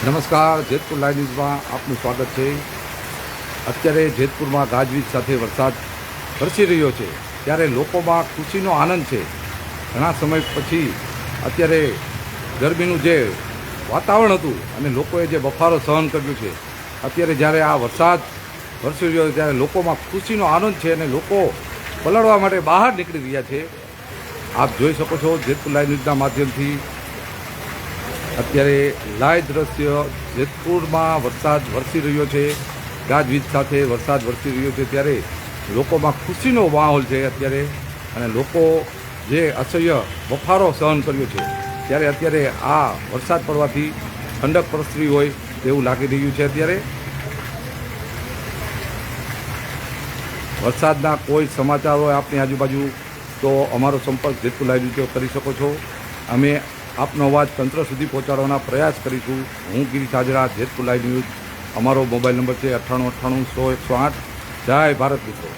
નમસ્કાર, જેતપુર લાઈવ ન્યૂઝમાં આપનું સ્વાગત છે। અત્યારે જેતપુરમાં ગાજવીજ સાથે વરસાદ વરસી રહ્યો છે, ત્યારે લોકોમાં ખુશીનો આનંદ છે। ઘણા સમય પછી અત્યારે ગરમીનું જે વાતાવરણ હતું અને લોકોએ જે બફારો સહન કર્યો છે, અત્યારે જ્યારે આ વરસાદ વરસી રહ્યો છે ત્યારે લોકોમાં ખુશીનો આનંદ છે અને લોકો પલળવા માટે બહાર નીકળી રહ્યા છે। આપ જોઈ શકો છો જેતપુર લાઈવ ન્યૂઝના માધ્યમથી અત્યારે લાઈવ દ્રશ્ય જેતપુરમાં વરસાદ વરસી રહ્યો છે, ગાજવીજ સાથે વરસાદ વરસી રહ્યો છે, ત્યારે લોકોમાં ખુશીનો માહોલ છે અત્યારે। અને લોકો જે અસહ્ય બફારો સહન કર્યો છે ત્યારે અત્યારે આ વરસાદ પડવાથી ઠંડક પ્રસરી હોય તેવું લાગી રહ્યું છે। અત્યારે વરસાદના કોઈ સમાચાર હોય આપની આજુબાજુ તો અમારો સંપર્ક જેતપુર લાઈવ ન્યૂઝ કરી શકો છો। અમે આપનો અવાજ તંત્ર સુધી પહોંચાડવાના પ્રયાસ કરીશું। હું ગિરીશ હાજરા, જેતપુર લાઈવ ન્યૂઝ। અમારો મોબાઈલ નંબર છે 9898 100 108। જય ભારત મિત્રો।